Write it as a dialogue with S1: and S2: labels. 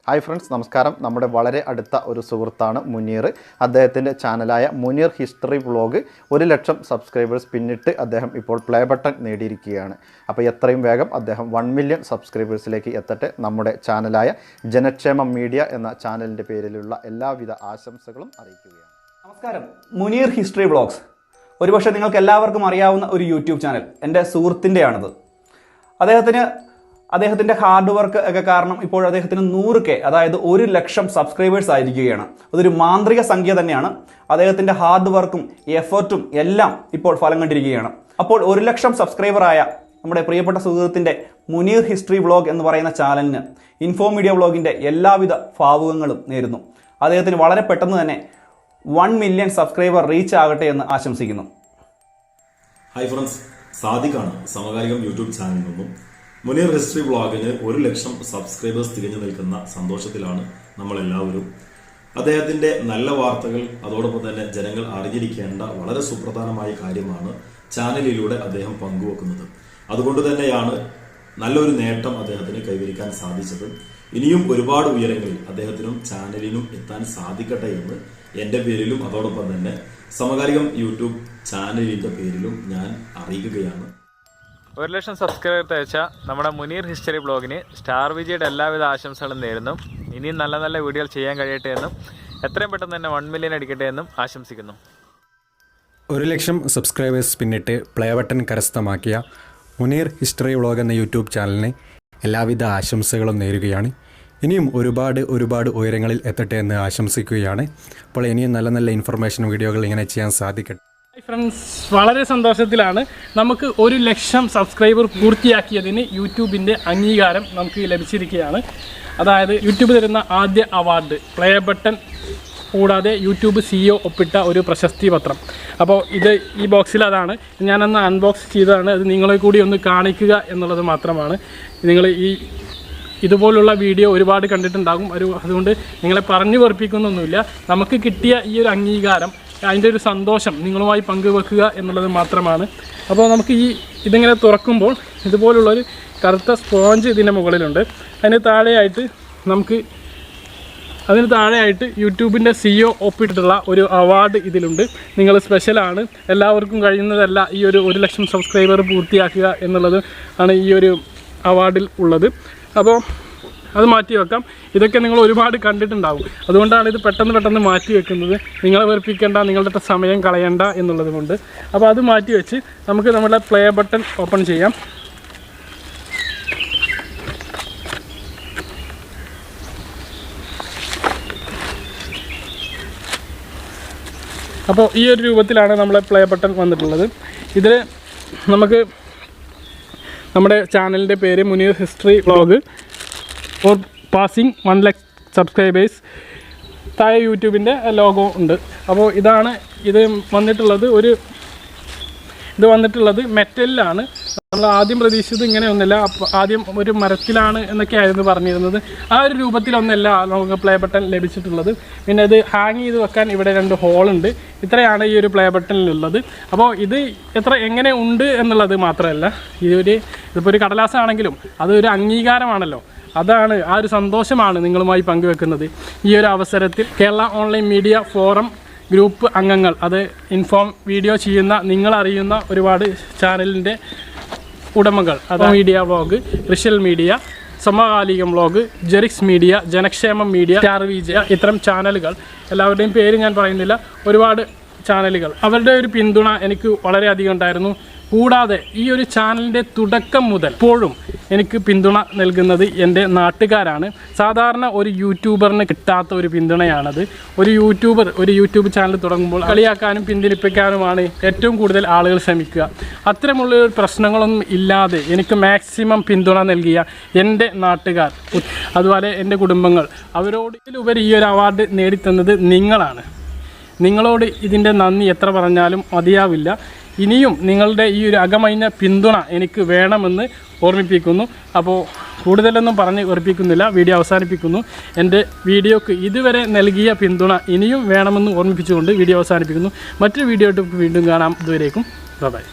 S1: Hi friends, നമസ്കാരം. നമ്മുടെ വളരെ അടുത്ത ഒരു സുഹൃത്താണ് മുനീർ. അദ്ദേഹത്തിൻ്റെ ചാനലായ മുനീർ ഹിസ്റ്ററി വ്ളോഗ് 1,00,000 സബ്സ്ക്രൈബേഴ്സ് പിന്നിട്ട് അദ്ദേഹം ഇപ്പോൾ പ്ലേ ബട്ടൺ നേടിയിരിക്കുകയാണ്. അപ്പോൾ എത്രയും വേഗം അദ്ദേഹം 1 മില്യൺ സബ്സ്ക്രൈബേഴ്സിലേക്ക് എത്തട്ടെ. നമ്മുടെ ചാനലായ ജനക്ഷേമം മീഡിയ എന്ന ചാനലിൻ്റെ പേരിലുള്ള എല്ലാവിധ ആശംസകളും അറിയിക്കുകയാണ്.
S2: നമസ്കാരം. മുനീർ ഹിസ്റ്ററി വ്ളോഗ്സ് ഒരുപക്ഷെ നിങ്ങൾക്ക് എല്ലാവർക്കും അറിയാവുന്ന ഒരു യൂട്യൂബ് ചാനൽ എൻ്റെ സുഹൃത്തിൻ്റെയാണിത്. അദ്ദേഹത്തിൻ്റെ ഹാർഡ് വർക്ക് ഒക്കെ കാരണം ഇപ്പോൾ അദ്ദേഹത്തിന് 100K, അതായത് 1,00,000 സബ്സ്ക്രൈബേഴ്സ് ആയിരിക്കുകയാണ്. അതൊരു മാന്ത്രിക സംഖ്യ തന്നെയാണ്. അദ്ദേഹത്തിൻ്റെ ഹാർഡ് വർക്കും എഫേർട്ടും എല്ലാം ഇപ്പോൾ ഫലം കണ്ടിരിക്കുകയാണ്. അപ്പോൾ 1,00,000 സബ്സ്ക്രൈബറായ നമ്മുടെ പ്രിയപ്പെട്ട സുഹൃത്തിൻ്റെ മുനീർ ഹിസ്റ്ററി വ്ളോഗ് എന്ന് പറയുന്ന ചാനലിന് ഇൻഫോ മീഡിയ വ്ളോഗിൻ്റെ എല്ലാവിധ ഭാവുകങ്ങളും നേരുന്നു. അദ്ദേഹത്തിന് വളരെ പെട്ടെന്ന് തന്നെ 1 മില്യൺ സബ്സ്ക്രൈബർ റീച്ച് ആകട്ടെ എന്ന് ആശംസിക്കുന്നു.
S3: ഹായ് ഫ്രണ്ട്സ്, സാദിഖാണ് സമകാലികം യൂട്യൂബ് ചാനലിൽ നിന്നും. മുനീർ ഹിസ്റ്ററി വ്ളോഗിന് 1,00,000 സബ്സ്ക്രൈബേഴ്സ് തികഞ്ഞു നിൽക്കുന്ന സന്തോഷത്തിലാണ് നമ്മളെല്ലാവരും. അദ്ദേഹത്തിന്റെ നല്ല വാർത്തകൾ, അതോടൊപ്പം തന്നെ ജനങ്ങൾ അറിഞ്ഞിരിക്കേണ്ട വളരെ സുപ്രധാനമായ കാര്യമാണ് ചാനലിലൂടെ അദ്ദേഹം പങ്കുവെക്കുന്നത്. അതുകൊണ്ട് തന്നെയാണ് നല്ലൊരു നേട്ടം അദ്ദേഹത്തിന് കൈവരിക്കാൻ സാധിച്ചത്. ഇനിയും ഒരുപാട് ഉയരങ്ങളിൽ അദ്ദേഹത്തിനും ചാനലിനും എത്താൻ സാധിക്കട്ടെ എന്ന് എൻ്റെ പേരിലും അതോടൊപ്പം തന്നെ സമകാലികം യൂട്യൂബ് ചാനലിൻ്റെ പേരിലും ഞാൻ അറിയിക്കുകയാണ്.
S4: 1,00,000 സബ്സ്ക്രൈബർ അയച്ച നമ്മുടെ മുനീർ ഹിസ്റ്ററി ബ്ലോഗിന് starVJയുടെ എല്ലാവിധ ആശംസകളും നേരുന്നു. ഇനിയും നല്ല നല്ല വീഡിയോകൾ ചെയ്യാൻ കഴിയട്ടെ എന്നും എത്രയും പെട്ടെന്ന് തന്നെ 1 മില്യൺ അടിക്കട്ടെ എന്നും ആശംസിക്കുന്നു.
S5: 1,00,000 സബ്സ്ക്രൈബേഴ്സ് പിന്നിട്ട് പ്ലേ ബട്ടൺ കരസ്ഥമാക്കിയ മുനീർ ഹിസ്റ്ററി വ്ളോഗ് എന്ന യൂട്യൂബ് ചാനലിന് എല്ലാവിധ ആശംസകളും നേരുകയാണ്. ഇനിയും ഒരുപാട് ഉയരങ്ങളിൽ എത്തട്ടെ എന്ന് ആശംസിക്കുകയാണ്. അപ്പോൾ ഇനിയും നല്ല നല്ല ഇൻഫർമേഷൻ വീഡിയോകൾ ഇങ്ങനെ ചെയ്യാൻ സാധിക്കട്ടെ.
S6: ഫ്രണ്ട്സ്, വളരെ സന്തോഷത്തിലാണ്. നമുക്ക് 1,00,000 സബ്സ്ക്രൈബർ പൂർത്തിയാക്കിയതിന് യൂട്യൂബിൻ്റെ അംഗീകാരം നമുക്ക് ലഭിച്ചിരിക്കുകയാണ്. അതായത് യൂട്യൂബ് തരുന്ന ആദ്യ അവാർഡ് പ്ലേ ബട്ടൺ കൂടാതെ യൂട്യൂബ് CEO ഒപ്പിട്ട ഒരു പ്രശസ്തി പത്രം. അപ്പോൾ ഇത് ഈ ബോക്സിൽ അതാണ്. ഞാനന്ന് അൺബോക്സ് ചെയ്തതാണ്. അത് നിങ്ങളെ കൂടി ഒന്ന് കാണിക്കുക എന്നുള്ളത് മാത്രമാണ്. നിങ്ങൾ ഇതുപോലുള്ള വീഡിയോ ഒരുപാട് കണ്ടിട്ടുണ്ടാകും. അതുകൊണ്ട് നിങ്ങളെ പറഞ്ഞു വെറുപ്പിക്കുന്നൊന്നുമില്ല. നമുക്ക് കിട്ടിയ ഈ ഒരു അംഗീകാരം, അതിൻ്റെ ഒരു സന്തോഷം നിങ്ങളുമായി പങ്കുവെക്കുക എന്നുള്ളത് മാത്രമാണ്. അപ്പോൾ നമുക്ക് ഇതിങ്ങനെ തുറക്കുമ്പോൾ ഇതുപോലുള്ളൊരു കറുത്ത സ്പോഞ്ച് ഇതിൻ്റെ മുകളിലുണ്ട്. അതിന് താഴെയായിട്ട് യൂട്യൂബിൻ്റെ CEO ഒപ്പിട്ടിട്ടുള്ള ഒരു അവാർഡ് ഇതിലുണ്ട്. നിങ്ങൾ സ്പെഷ്യലാണ്, എല്ലാവർക്കും കഴിയുന്നതല്ല ഈ ഒരു 1,00,000 സബ്സ്ക്രൈബർ പൂർത്തിയാക്കുക എന്നുള്ളത് ആണ് ഈ ഒരു അവാർഡിൽ ഉള്ളത്. അപ്പോൾ അത് മാറ്റി വെക്കാം. ഇതൊക്കെ നിങ്ങൾ ഒരുപാട് കണ്ടിട്ടുണ്ടാവും. അതുകൊണ്ടാണ് ഇത് പെട്ടെന്ന് മാറ്റി വെക്കുന്നത്. നിങ്ങളെ വെറുപ്പിക്കേണ്ട, നിങ്ങളുടെ സമയം കളയണ്ട എന്നുള്ളത് കൊണ്ട്. അപ്പോൾ അത് മാറ്റി വെച്ച് നമുക്ക് നമ്മുടെ പ്ലേ ബട്ടൺ ഓപ്പൺ ചെയ്യാം. അപ്പോൾ ഈ ഒരു രൂപത്തിലാണ് നമ്മളെ പ്ലേ ബട്ടൺ വന്നിട്ടുള്ളത്. ഇതിൽ നമുക്ക് നമ്മുടെ ചാനലിൻ്റെ പേര് Muneer history vlog for passing 1,00,000 subscribers, താഴെ യൂട്യൂബിൻ്റെ ലോഗോ ഉണ്ട്. അപ്പോൾ ഇത് വന്നിട്ടുള്ളത് മെറ്റലിലാണ്. നമ്മൾ ആദ്യം പ്രതീക്ഷിച്ചത് ഇങ്ങനെയൊന്നുമില്ല. ആദ്യം ഒരു മരത്തിലാണ് എന്നൊക്കെയായിരുന്നു പറഞ്ഞിരുന്നത്. ആ ഒരു രൂപത്തിലൊന്നല്ല നമുക്ക് പ്ലേ ബട്ടൺ ലഭിച്ചിട്ടുള്ളത്. പിന്നെ ഇത് ഹാങ് ചെയ്ത് വെക്കാൻ ഇവിടെ 2 ഹോളുണ്ട്. ഇത്രയാണ് ഈ ഒരു പ്ലേ ബട്ടണിലുള്ളത്. അപ്പോൾ ഇത് എങ്ങനെ ഉണ്ട് എന്നുള്ളത് മാത്രമല്ല, ഇതിപ്പോൾ ഒരു കടലാസാണെങ്കിലും അതൊരു അംഗീകാരമാണല്ലോ. അതാണ്, ആ ഒരു സന്തോഷമാണ് നിങ്ങളുമായി പങ്കുവെക്കുന്നത്. ഈ ഒരു അവസരത്തിൽ Kerala online media forum group അംഗങ്ങൾ, അത് ഇൻഫോം വീഡിയോ ചെയ്യുന്ന നിങ്ങളറിയുന്ന ഒരുപാട് ചാനലിൻ്റെ ഉടമകൾ, അത് മീഡിയ വ്ളോഗ്, റിഷ്യൽ മീഡിയ, സമകാലികം വ്ളോഗ്, ജെറിക്സ് മീഡിയ, ജനക്ഷേമം മീഡിയ, starVJ, ഇത്തരം ചാനലുകൾ, എല്ലാവരുടെയും പേര് ഞാൻ പറയുന്നില്ല, ഒരുപാട് ചാനലുകൾ, അവരുടെ ഒരു പിന്തുണ എനിക്ക് വളരെയധികം ഉണ്ടായിരുന്നു. കൂടാതെ ഈ ഒരു ചാനലിൻ്റെ തുടക്കം മുതൽ ഇപ്പോഴും എനിക്ക് പിന്തുണ നൽകുന്നത് എൻ്റെ നാട്ടുകാരാണ്. സാധാരണ ഒരു യൂട്യൂബറിന് കിട്ടാത്ത ഒരു പിന്തുണയാണത്. ഒരു യൂട്യൂബ് ചാനൽ തുടങ്ങുമ്പോൾ കളിയാക്കാനും പിന്തിരിപ്പിക്കാനുമാണ് ഏറ്റവും കൂടുതൽ ആളുകൾ ശ്രമിക്കുക. അത്തരമുള്ള പ്രശ്നങ്ങളൊന്നും ഇല്ലാതെ എനിക്ക് മാക്സിമം പിന്തുണ നൽകിയ എൻ്റെ നാട്ടുകാർ, അതുപോലെ എൻ്റെ കുടുംബങ്ങൾ, അവരോടിലുപരി ഈ ഒരു അവാർഡ് നേടിത്തന്നത് നിങ്ങളാണ്. നിങ്ങളോട് ഇതിൻ്റെ നന്ദി എത്ര പറഞ്ഞാലും മതിയാവില്ല. ഇനിയും നിങ്ങളുടെ ഈ ഒരു അകമഴിഞ്ഞ പിന്തുണ എനിക്ക് വേണമെന്ന് ഓർമ്മിപ്പിക്കുന്നു. അപ്പോൾ കൂടുതലൊന്നും പറഞ്ഞ് ഓർമ്മിപ്പിക്കുന്നില്ല, വീഡിയോ അവസാനിപ്പിക്കുന്നു. എൻ്റെ വീഡിയോക്ക് ഇതുവരെ നൽകിയ പിന്തുണ ഇനിയും വേണമെന്ന് ഓർമ്മിപ്പിച്ചുകൊണ്ട് വീഡിയോ അവസാനിപ്പിക്കുന്നു. മറ്റൊരു വീഡിയോ വീണ്ടും കാണാം. ഇതുവരേക്കും ബൈ.